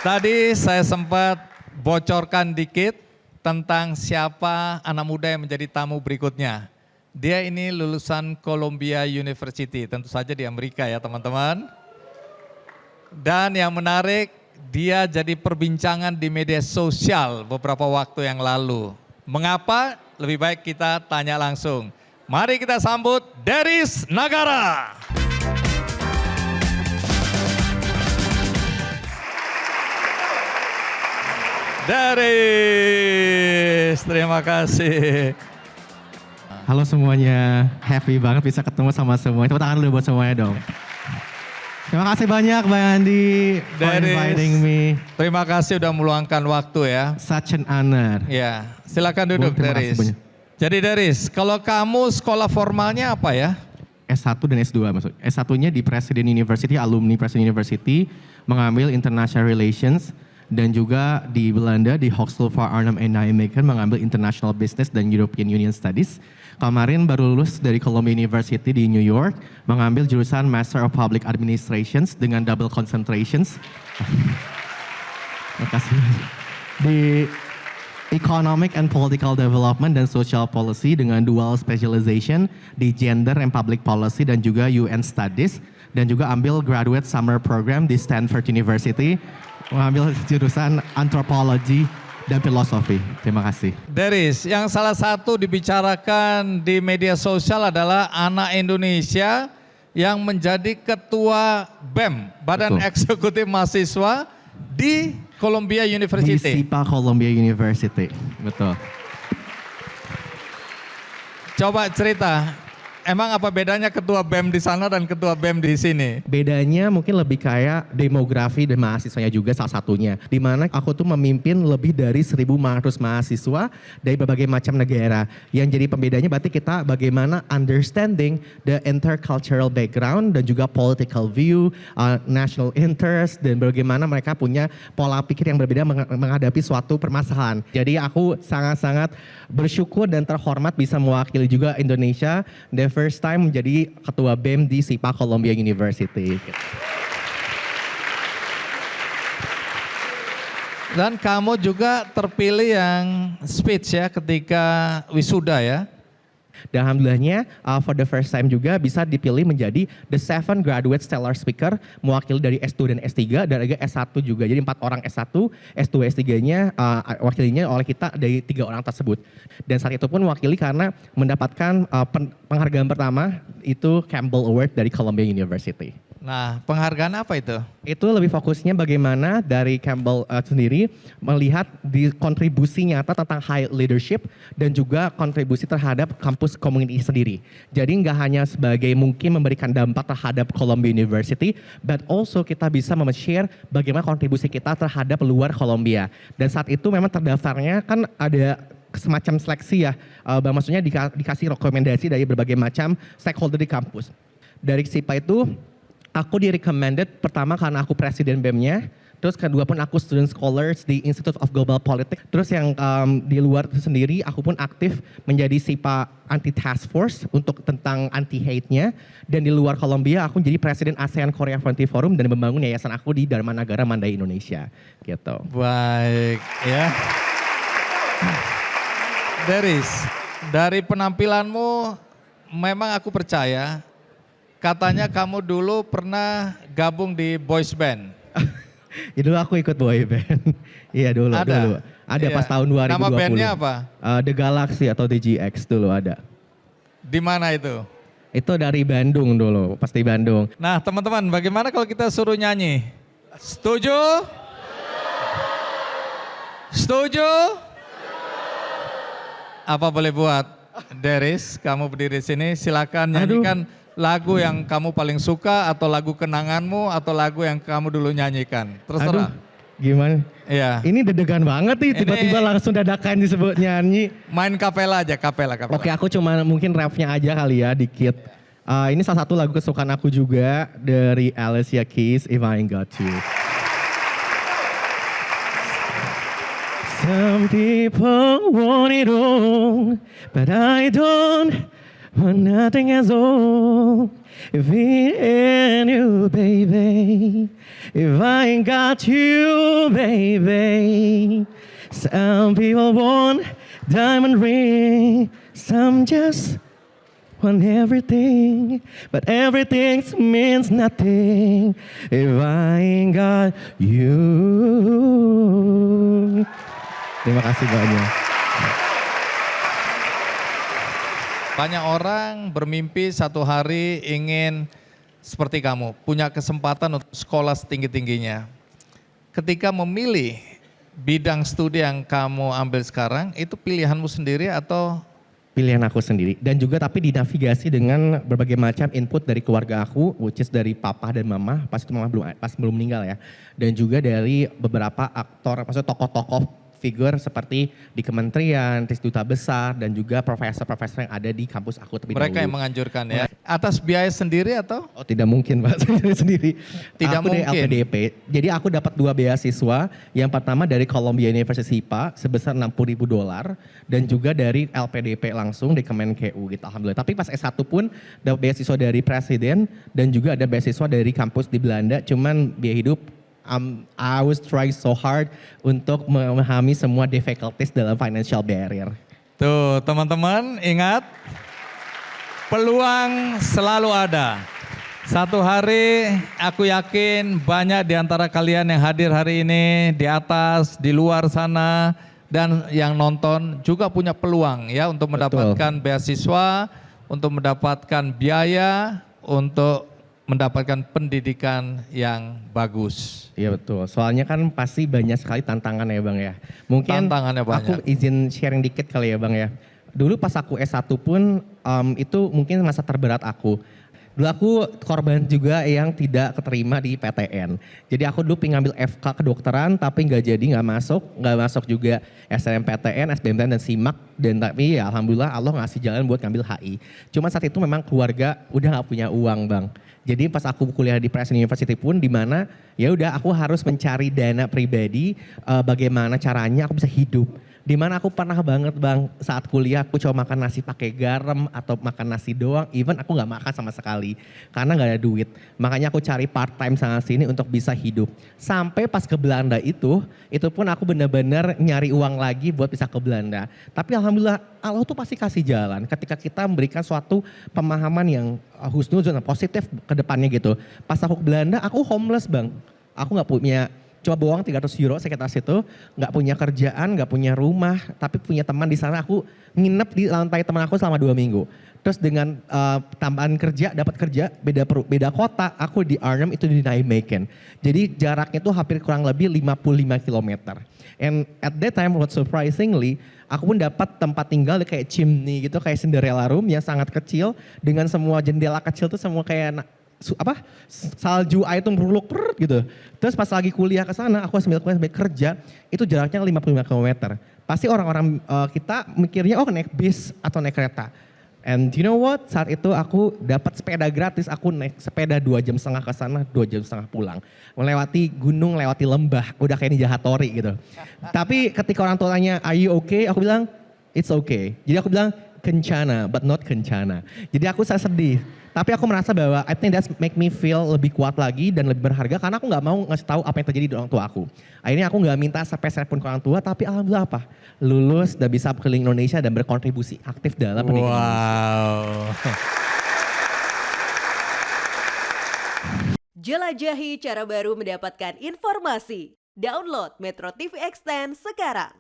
Tadi saya sempat bocorkan dikit tentang siapa anak muda yang menjadi tamu berikutnya. Dia ini lulusan Columbia University, tentu saja di Amerika ya teman-teman. Dan yang menarik, dia jadi perbincangan di media sosial beberapa waktu yang lalu. Mengapa? Lebih baik kita tanya langsung. Mari kita sambut Deris Nagara. Deris, terima kasih. Halo semuanya, happy banget bisa ketemu sama semuanya. Tepuk tangan dulu buat semuanya dong. Terima kasih banyak Bang Andi for inviting me. Terima kasih udah meluangkan waktu ya. Such an honor. Ya, silakan duduk Deris. Jadi Deris, kalau kamu sekolah formalnya apa ya? S1 dan S2 maksud. S1-nya di Presiden University, alumni Presiden University, mengambil International Relations. Dan juga di Belanda di Hogeschool voor Arnhem en Nijmegen mengambil International Business dan European Union Studies. Kemarin baru lulus dari Columbia University di New York, mengambil jurusan Master of Public Administrations dengan double concentrations. Terima kasih. Di Economic and Political Development dan Social Policy dengan dual specialization di Gender and Public Policy dan juga UN Studies. Dan juga ambil Graduate Summer Program di Stanford University, mengambil jurusan Antropologi dan Filosofi. Terima kasih. Deris, yang salah satu dibicarakan di media sosial adalah anak Indonesia yang menjadi ketua BEM, Badan Eksekutif Mahasiswa di Columbia University. Di SIPA Columbia University, betul. Coba cerita, emang apa bedanya ketua BEM di sana dan ketua BEM di sini? Bedanya mungkin lebih kayak demografi dan mahasiswanya juga salah satunya. Di mana aku tuh memimpin lebih dari 1.500 mahasiswa dari berbagai macam negara. Yang jadi pembedanya berarti kita bagaimana understanding the intercultural background dan juga political view, national interest, dan bagaimana mereka punya pola pikir yang berbeda menghadapi suatu permasalahan. Jadi aku sangat-sangat bersyukur dan terhormat bisa mewakili juga Indonesia the first time menjadi ketua BEM di SIPA Columbia University. Dan kamu juga terpilih yang speech ya ketika wisuda ya. Dan alhamdulillahnya for the first time juga bisa dipilih menjadi the 7 graduate stellar speaker mewakili dari S2 dan S3 dan juga S1 juga. Jadi 4 orang S1, S2, S3-nya wakilinya oleh kita dari 3 orang tersebut. Dan saat itu pun wakili karena mendapatkan penghargaan pertama itu Campbell Award dari Columbia University. Nah, penghargaan apa itu? Itu lebih fokusnya bagaimana dari Campbell sendiri melihat di kontribusi nyata tentang high leadership dan juga kontribusi terhadap kampus community sendiri. Jadi nggak hanya sebagai mungkin memberikan dampak terhadap Columbia University, but also kita bisa share bagaimana kontribusi kita terhadap luar Columbia. Dan saat itu memang terdaftarnya kan ada semacam seleksi ya, maksudnya dikasih rekomendasi dari berbagai macam stakeholder di kampus. Dari SIPA itu, aku di-recommended pertama karena aku presiden BEM-nya, terus kedua pun aku student scholars di Institute of Global Politics. Terus yang di luar itu sendiri aku pun aktif menjadi SIPA anti-task force untuk tentang anti-hate-nya. Dan di luar Columbia aku jadi presiden ASEAN Korea Frontier Forum dan membangun yayasan aku di Dharma Nagara Mandai Indonesia. Gitu. Baik ya. Deris, dari penampilanmu memang aku percaya katanya kamu dulu pernah gabung di boys band. Ya dulu aku ikut boy band. Iya dulu. Ada iya. Pas tahun 2020. Nama bandnya apa? The Galaxy atau The GX dulu ada. Di mana itu? Itu dari Bandung dulu, pasti Bandung. Nah teman-teman, bagaimana kalau kita suruh nyanyi? Setuju? Setuju? Apa boleh buat? Deris, kamu berdiri di sini, silakan nyanyikan lagu yang kamu paling suka atau lagu kenanganmu atau lagu yang kamu dulu nyanyikan. Terserah. Gimana? Iya. Ini deg-degan banget nih, tiba-tiba langsung dadakan disebut nyanyi. Main kapela aja, kapela. Oke, aku cuma mungkin rapnya aja kali ya, dikit. Ini salah satu lagu kesukaan aku juga dari Alicia Keys, If I Ain't Got You. Some people want it all, but I don't. when nothing is all. If it ain't you, baby, if I ain't got you, baby. Some people want diamond ring, some just want everything, but everything means nothing if I ain't got you. Terima kasih banyak. Banyak orang bermimpi satu hari ingin seperti kamu, punya kesempatan untuk sekolah setinggi-tingginya. Ketika memilih bidang studi yang kamu ambil sekarang, itu pilihanmu sendiri atau? Pilihan aku sendiri. Dan juga tapi dinavigasi dengan berbagai macam input dari keluarga aku, which is dari papa dan mama, pas itu mama belum meninggal ya. Dan juga dari beberapa aktor, maksudnya tokoh-tokoh figur seperti di kementerian, di duta besar, dan juga profesor-profesor yang ada di kampus aku terlebih dahulu. Mereka yang menganjurkan ya. Atas biaya sendiri atau? Oh tidak mungkin Pak, sendiri. Tidak aku mungkin. Dari LPDP, jadi aku dapat 2 beasiswa. Yang pertama dari Columbia University IPA sebesar $60.000 dan juga dari LPDP langsung di Kemenkeu gitu, alhamdulillah. Tapi pas S1 pun dapat beasiswa dari presiden dan juga ada beasiswa dari kampus di Belanda. Cuman biaya hidup I was trying so hard untuk memahami semua difficulties dalam financial barrier. Tuh teman-teman ingat, peluang selalu ada. Satu hari aku yakin banyak di antara kalian yang hadir hari ini di atas, di luar sana dan yang nonton juga punya peluang ya untuk mendapatkan beasiswa, untuk mendapatkan biaya, untuk mendapatkan pendidikan yang bagus. Iya betul, soalnya kan pasti banyak sekali tantangan ya Bang ya. Mungkin Tantangannya banyak. aku izin sharing dikit kali ya Bang ya. Dulu pas aku S1 pun itu mungkin masa terberat aku. Dulu aku korban juga yang tidak keterima di PTN. Jadi aku dulu pengen ngambil FK kedokteran tapi nggak jadi, nggak masuk juga SNMPTN, SBMPTN dan SIMAK. Dan tapi ya alhamdulillah Allah ngasih jalan buat ngambil HI. Cuma saat itu memang keluarga udah nggak punya uang Bang. Jadi pas aku kuliah di Presiden University pun di mana ya udah aku harus mencari dana pribadi bagaimana caranya aku bisa hidup. Di mana aku pernah banget Bang saat kuliah aku coba makan nasi pakai garam atau makan nasi doang, even aku nggak makan sama sekali karena nggak ada duit. Makanya aku cari part time sana sini untuk bisa hidup. Sampai pas ke Belanda itu pun aku benar-benar nyari uang lagi buat bisa ke Belanda. Tapi alhamdulillah Allah tuh pasti kasih jalan ketika kita memberikan suatu pemahaman yang husnuzon positif ke depannya gitu. Pas aku ke Belanda aku homeless Bang. Aku nggak punya, cuma bawa uang 300 euro sekitar situ, nggak punya kerjaan, nggak punya rumah, tapi punya teman di sana. Aku nginep di lantai teman aku selama 2 minggu. Terus dengan tambahan kerja, dapat kerja beda kota, aku di Arnhem itu di Nijmegen. Jadi jaraknya itu hampir kurang lebih 55 km. And at that time, what surprisingly, aku pun dapat tempat tinggal kayak chimney gitu, kayak Cinderella room yang sangat kecil dengan semua jendela kecil tuh semua kayak salju air tuh meruluk gitu. Terus pas lagi kuliah ke sana, aku sambil kerja, itu jaraknya 55 km. Pasti orang-orang kita mikirnya oh naik bis atau naik kereta. And you know what? Saat itu aku dapat sepeda gratis, aku naik sepeda 2,5 jam ke sana, 2,5 jam pulang. Melewati gunung, lewati lembah, udah kayak Ninja Hattori gitu. Tapi ketika orang tua tanya, are you okay? Aku bilang, it's okay. Jadi aku bilang, kencana, but not kencana. Jadi aku sedih. Tapi aku merasa bahwa I think that's make me feel lebih kuat lagi dan lebih berharga karena aku nggak mau ngasih tahu apa yang terjadi di orang tua aku. Akhirnya aku nggak minta sepeser pun ke orang tua, tapi alhamdulillah apa? Lulus dan bisa keliling Indonesia dan berkontribusi aktif dalam pendidikan. Wow. Jelajahi cara baru mendapatkan informasi. Download Metro TV Extend sekarang.